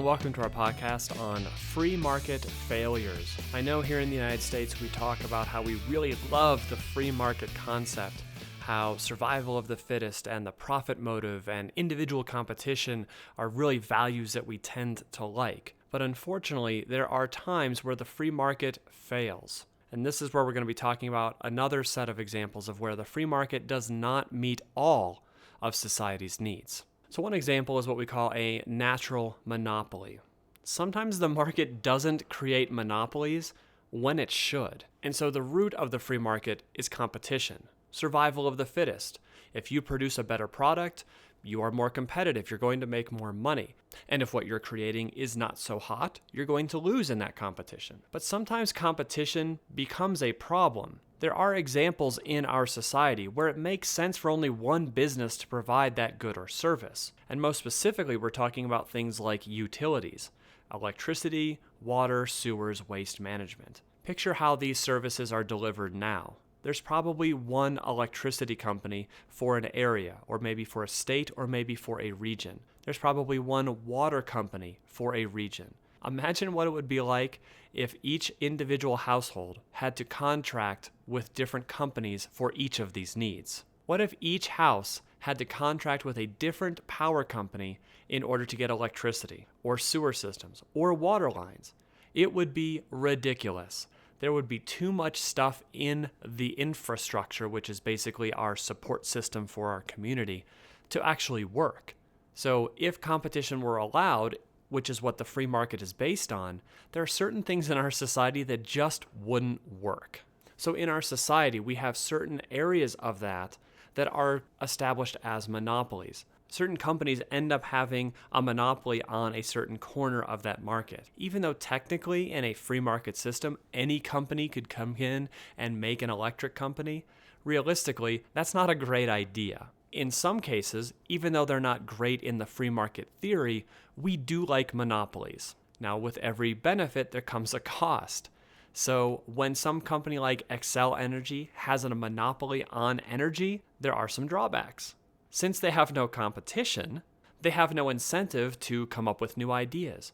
welcome to our podcast on free market failures. I know here in the United States we talk about how we really love the free market concept, how survival of the fittest and the profit motive and individual competition are really values that we tend to like. But unfortunately, there are times where the free market fails. And this is where we're going to be talking about another set of examples of where the free market does not meet all of society's needs. So one example is what we call a natural monopoly. Sometimes the market doesn't create monopolies when it should. And so the root of the free market is competition, survival of the fittest. If you produce a better product, you are more competitive, you're going to make more money. And if what you're creating is not so hot, you're going to lose in that competition. But sometimes competition becomes a problem. There are examples in our society where it makes sense for only one business to provide that good or service. And most specifically, we're talking about things like utilities, electricity, water, sewers, waste management. Picture how these services are delivered now. There's probably one electricity company for an area, or maybe for a state, or maybe for a region. There's probably one water company for a region. Imagine what it would be like if each individual household had to contract with different companies for each of these needs. What if each house had to contract with a different power company in order to get electricity, or sewer systems, or water lines? It would be ridiculous. There would be too much stuff in the infrastructure, which is basically our support system for our community, to actually work. So if competition were allowed, which is what the free market is based on, there are certain things in our society that just wouldn't work. So in our society, we have certain areas of that are established as monopolies. Certain companies end up having a monopoly on a certain corner of that market. Even though technically in a free market system, any company could come in and make an electric company, realistically, that's not a great idea. In some cases, even though they're not great in the free market theory, we do like monopolies. Now, with every benefit, there comes a cost. So when some company like Xcel Energy has a monopoly on energy, there are some drawbacks. Since they have no competition, they have no incentive to come up with new ideas,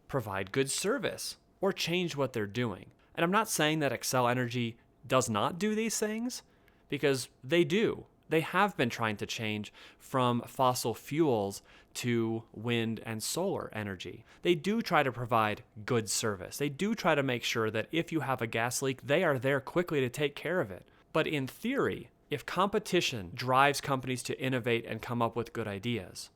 provide good service, or change what they're doing. And I'm not saying that Xcel Energy does not do these things, because they do. They have been trying to change from fossil fuels to wind and solar energy. They do try to provide good service. They do try to make sure that if you have a gas leak, they are there quickly to take care of it. But in theory, if competition drives companies to innovate and come up with good ideas,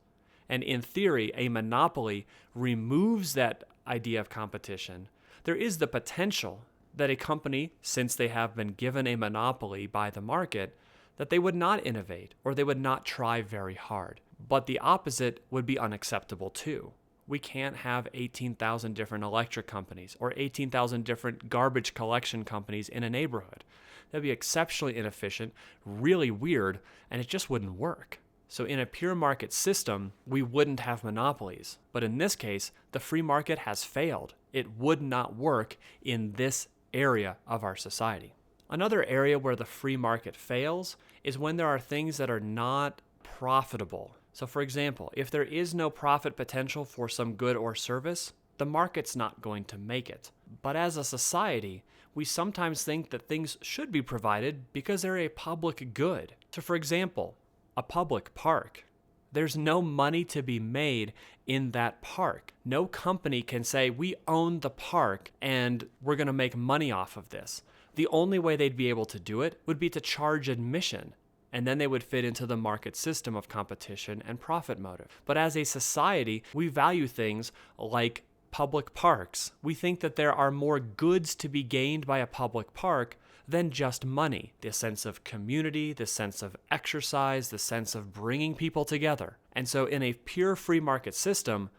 and in theory, a monopoly removes that idea of competition, there is the potential that a company, since they have been given a monopoly by the market, that they would not innovate or they would not try very hard. But the opposite would be unacceptable too. We can't have 18,000 different electric companies or 18,000 different garbage collection companies in a neighborhood. That'd be exceptionally inefficient, really weird, and it just wouldn't work. So in a pure market system, we wouldn't have monopolies. But in this case, the free market has failed. It would not work in this area of our society. Another area where the free market fails is when there are things that are not profitable. So for example, if there is no profit potential for some good or service, the market's not going to make it. But as a society, we sometimes think that things should be provided because they're a public good. So for example, a public park. There's no money to be made in that park. No company can say, we own the park and we're going to make money off of this. The only way they'd be able to do it would be to charge admission, and then they would fit into the market system of competition and profit motive. But as a society, we value things like public parks. We think that there are more goods to be gained by a public park than just money. The sense of community, the sense of exercise, the sense of bringing people together. And so in a pure free market system,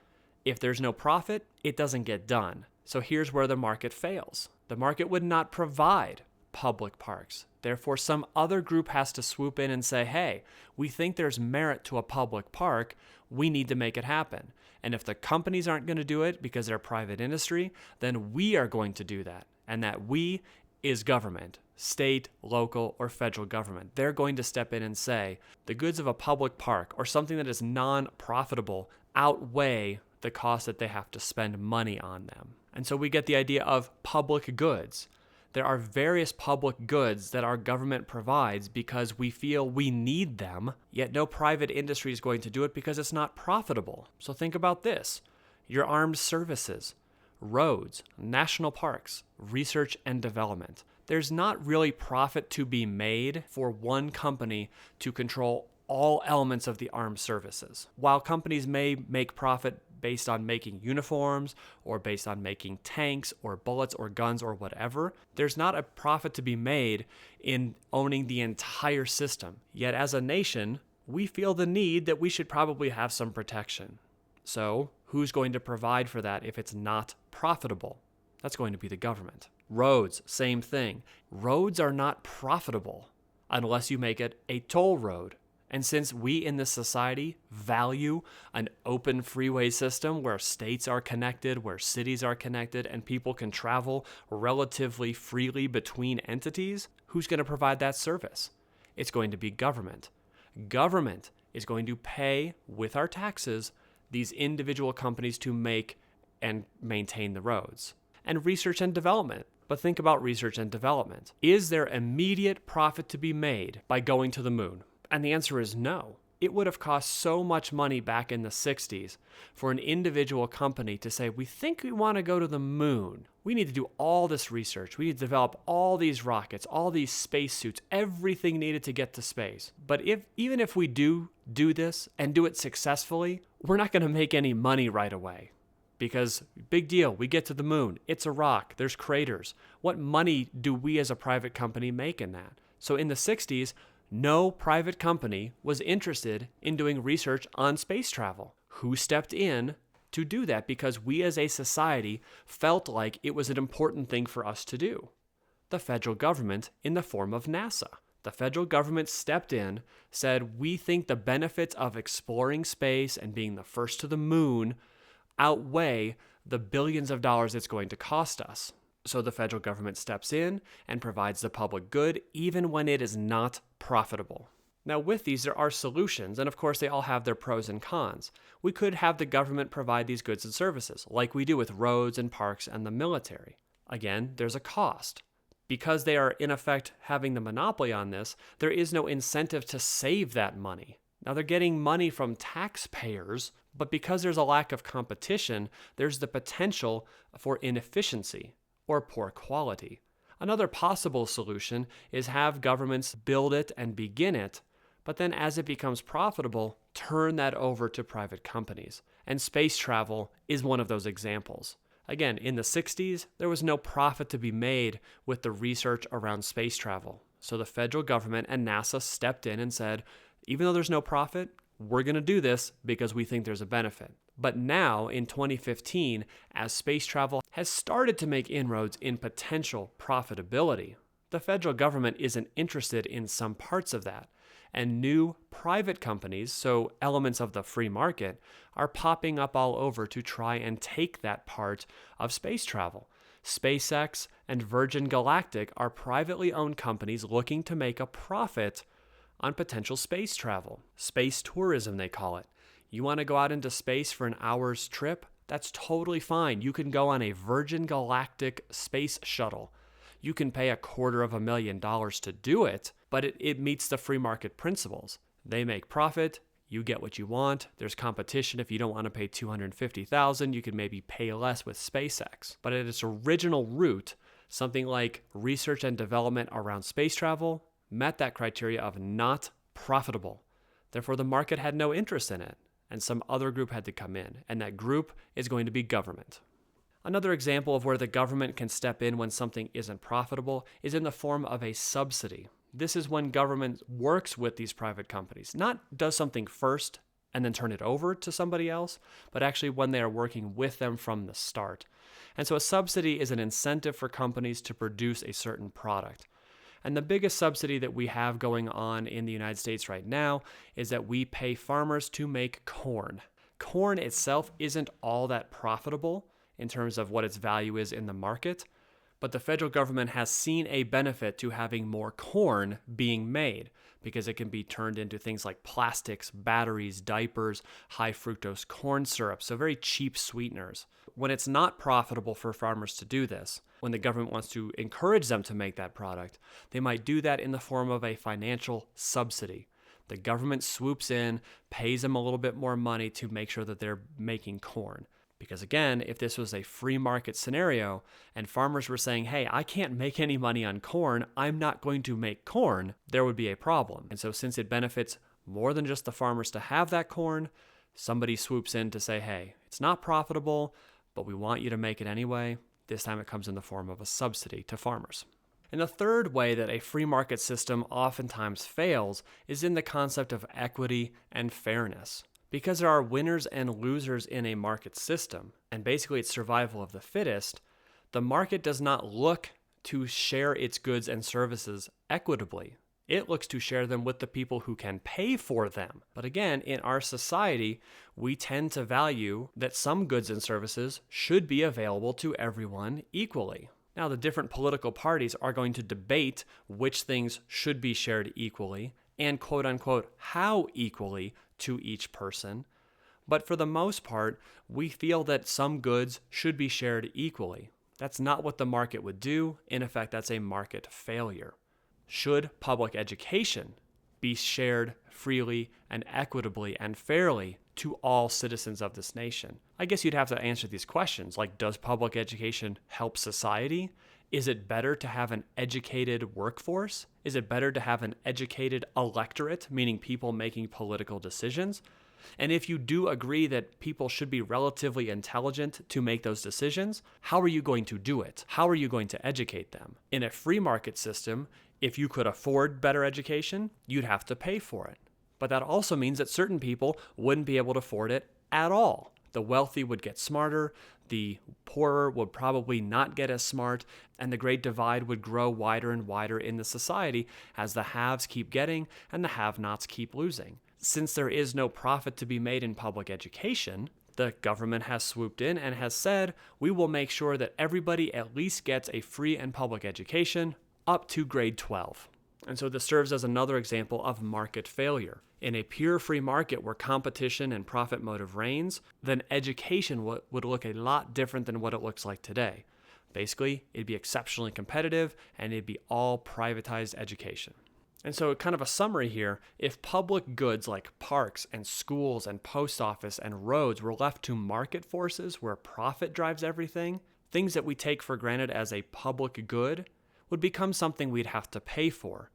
if there's no profit, it doesn't get done. So here's where the market fails. The market would not provide public parks. Therefore, some other group has to swoop in and say, hey, we think there's merit to a public park. We need to make it happen. And if the companies aren't going to do it because they're private industry, then we are going to do that. And that we is government, state, local, or federal government. They're going to step in and say, the goods of a public park or something that is non-profitable outweigh the cost that they have to spend money on them. And so we get the idea of public goods. There are various public goods that our government provides because we feel we need them, yet no private industry is going to do it because it's not profitable. So think about this: your armed services, roads, national parks, research and development. There's not really profit to be made for one company to control all elements of the armed services. While companies may make profit based on making uniforms or based on making tanks or bullets or guns or whatever, there's not a profit to be made in owning the entire system. Yet as a nation, we feel the need that we should probably have some protection. So who's going to provide for that if it's not profitable? That's going to be the government. Roads, same thing. Roads are not profitable unless you make it a toll road. And since we in this society value an open freeway system where states are connected, where cities are connected, and people can travel relatively freely between entities, who's going to provide that service? It's going to be government. Government is going to pay with our taxes these individual companies to make and maintain the roads. And research and development. But think about research and development. Is there immediate profit to be made by going to the moon? And the answer is no. It would have cost so much money back in the 60s for an individual company to say, we think we want to go to the moon. We need to do all this research. We need to develop all these rockets, all these spacesuits, everything needed to get to space. But even if we do this and do it successfully, we're not going to make any money right away. Because, big deal, we get to the moon. It's a rock. There's craters. What money do we as a private company make in that? So in the 60s, no private company was interested in doing research on space travel. Who stepped in to do that? Because we as a society felt like it was an important thing for us to do. The federal government in the form of NASA. The federal government stepped in, said, we think the benefits of exploring space and being the first to the moon outweigh the billions of dollars it's going to cost us. So the federal government steps in and provides the public good even when it is not profitable. Now with these, there are solutions, and of course they all have their pros and cons. We could have the government provide these goods and services, like we do with roads and parks and the military. Again, there's a cost. Because they are in effect having the monopoly on this, there is no incentive to save that money. Now they're getting money from taxpayers, but because there's a lack of competition, there's the potential for inefficiency or poor quality. Another possible solution is have governments build it and begin it, but then as it becomes profitable, turn that over to private companies. And space travel is one of those examples. Again, in the 60s, there was no profit to be made with the research around space travel. So the federal government and NASA stepped in and said, even though there's no profit, we're going to do this because we think there's a benefit. But now, in 2015, as space travel has started to make inroads in potential profitability, the federal government isn't interested in some parts of that. And new private companies, so elements of the free market, are popping up all over to try and take that part of space travel. SpaceX and Virgin Galactic are privately owned companies looking to make a profit on potential space travel. Space tourism, they call it. You want to go out into space for an hour's trip? That's totally fine. You can go on a Virgin Galactic space shuttle. You can pay $250,000 to do it, but it meets the free market principles. They make profit. You get what you want. There's competition. If you don't want to pay $250,000, you can maybe pay less with SpaceX. But at its original root, something like research and development around space travel met that criteria of not profitable. Therefore, the market had no interest in it, and some other group had to come in, and that group is going to be government. Another example of where the government can step in when something isn't profitable is in the form of a subsidy. This is when government works with these private companies, not does something first and then turn it over to somebody else, but actually when they are working with them from the start. And so a subsidy is an incentive for companies to produce a certain product. And the biggest subsidy that we have going on in the United States right now is that we pay farmers to make corn. Corn itself isn't all that profitable in terms of what its value is in the market, but the federal government has seen a benefit to having more corn being made. because it can be turned into things like plastics, batteries, diapers, high fructose corn syrup, so very cheap sweeteners. When it's not profitable for farmers to do this, when the government wants to encourage them to make that product, they might do that in the form of a financial subsidy. The government swoops in, pays them a little bit more money to make sure that they're making corn. Because again, if this was a free market scenario and farmers were saying, hey, I can't make any money on corn, I'm not going to make corn, there would be a problem. And so since it benefits more than just the farmers to have that corn, somebody swoops in to say, hey, it's not profitable, but we want you to make it anyway. This time it comes in the form of a subsidy to farmers. And the third way that a free market system oftentimes fails is in the concept of equity and fairness. Because there are winners and losers in a market system, and basically it's survival of the fittest, the market does not look to share its goods and services equitably. It looks to share them with the people who can pay for them. But again, in our society, we tend to value that some goods and services should be available to everyone equally. Now, the different political parties are going to debate which things should be shared equally and quote unquote how equally to each person. But for the most part, we feel that some goods should be shared equally. That's not what the market would do. In effect, that's a market failure. Should public education be shared freely and equitably and fairly to all citizens of this nation? I guess you'd have to answer these questions, like, does public education help society? Is it better to have an educated workforce? Is it better to have an educated electorate, meaning people making political decisions? And if you do agree that people should be relatively intelligent to make those decisions, how are you going to do it? How are you going to educate them? In a free market system, if you could afford better education, you'd have to pay for it. But that also means that certain people wouldn't be able to afford it at all. The wealthy would get smarter, the poorer would probably not get as smart, and the great divide would grow wider and wider in the society as the haves keep getting and the have-nots keep losing. Since there is no profit to be made in public education, the government has swooped in and has said, we will make sure that everybody at least gets a free and public education up to grade 12. And so this serves as another example of market failure. In a pure free market where competition and profit motive reigns, then education would look a lot different than what it looks like today. Basically, it'd be exceptionally competitive and it'd be all privatized education. And so kind of a summary here, if public goods like parks and schools and post office and roads were left to market forces where profit drives everything, things that we take for granted as a public good would become something we'd have to pay for.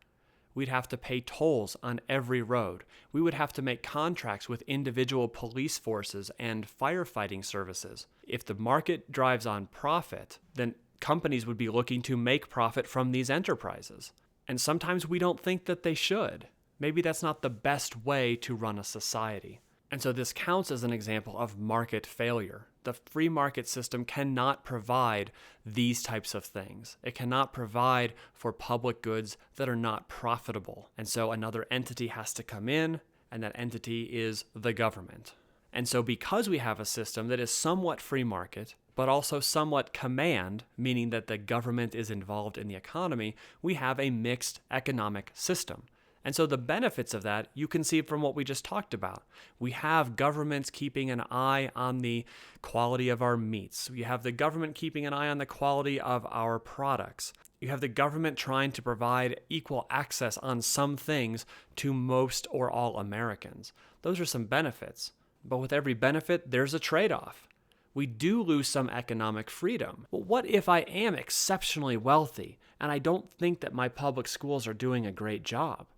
We'd have to pay tolls on every road. We would have to make contracts with individual police forces and firefighting services. If the market drives on profit, then companies would be looking to make profit from these enterprises. And sometimes we don't think that they should. Maybe that's not the best way to run a society. And so this counts as an example of market failure. The free market system cannot provide these types of things. It cannot provide for public goods that are not profitable. And so another entity has to come in, and that entity is the government. And so because we have a system that is somewhat free market, but also somewhat command, meaning that the government is involved in the economy, we have a mixed economic system. And so the benefits of that you can see from what we just talked about. We have governments keeping an eye on the quality of our meats. We have the government keeping an eye on the quality of our products. You have the government trying to provide equal access on some things to most or all Americans. Those are some benefits. But with every benefit, there's a trade-off. We do lose some economic freedom. Well, what if I am exceptionally wealthy and I don't think that my public schools are doing a great job?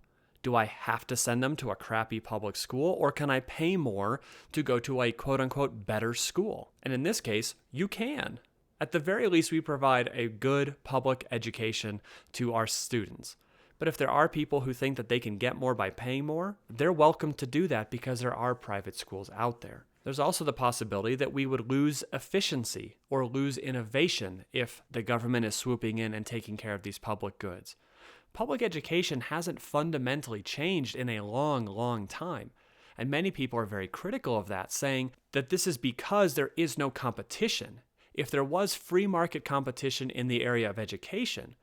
Do I have to send them to a crappy public school, or can I pay more to go to a quote-unquote better school? And in this case, you can. At the very least, we provide a good public education to our students. But if there are people who think that they can get more by paying more, they're welcome to do that because there are private schools out there. There's also the possibility that we would lose efficiency or lose innovation if the government is swooping in and taking care of these public goods. Public education hasn't fundamentally changed in a long, long time. And many people are very critical of that, saying that this is because there is no competition. If there was free market competition in the area of education,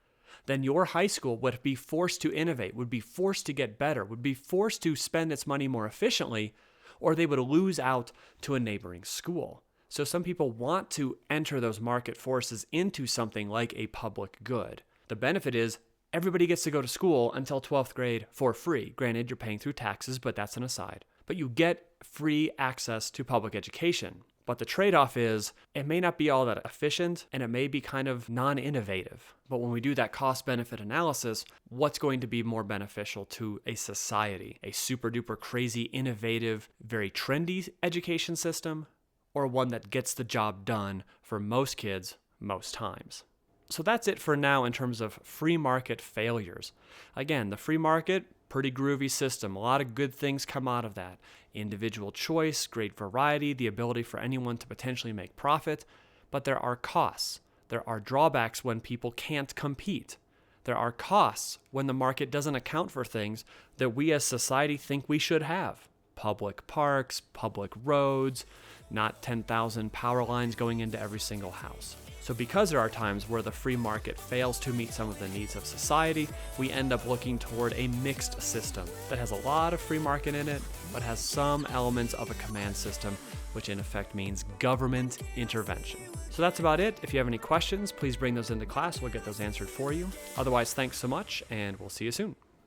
then your high school would be forced to innovate, would be forced to get better, would be forced to spend its money more efficiently, or they would lose out to a neighboring school. So some people want to enter those market forces into something like a public good. The benefit is everybody gets to go to school until 12th grade for free. Granted, you're paying through taxes, but that's an aside. But you get free access to public education. But the trade-off is it may not be all that efficient and it may be kind of non-innovative. But when we do that cost-benefit analysis, what's going to be more beneficial to a society? A super-duper crazy, innovative, very trendy education system, or one that gets the job done for most kids most times? So that's it for now in terms of free market failures. Again, the free market, pretty groovy system. A lot of good things come out of that. Individual choice, great variety, the ability for anyone to potentially make profit. But there are costs. There are drawbacks when people can't compete. There are costs when the market doesn't account for things that we as society think we should have. Public parks, public roads, not 10,000 power lines going into every single house. So because there are times where the free market fails to meet some of the needs of society, we end up looking toward a mixed system that has a lot of free market in it, but has some elements of a command system, which in effect means government intervention. So that's about it. If you have any questions, please bring those into class. We'll get those answered for you. Otherwise, thanks so much, and we'll see you soon.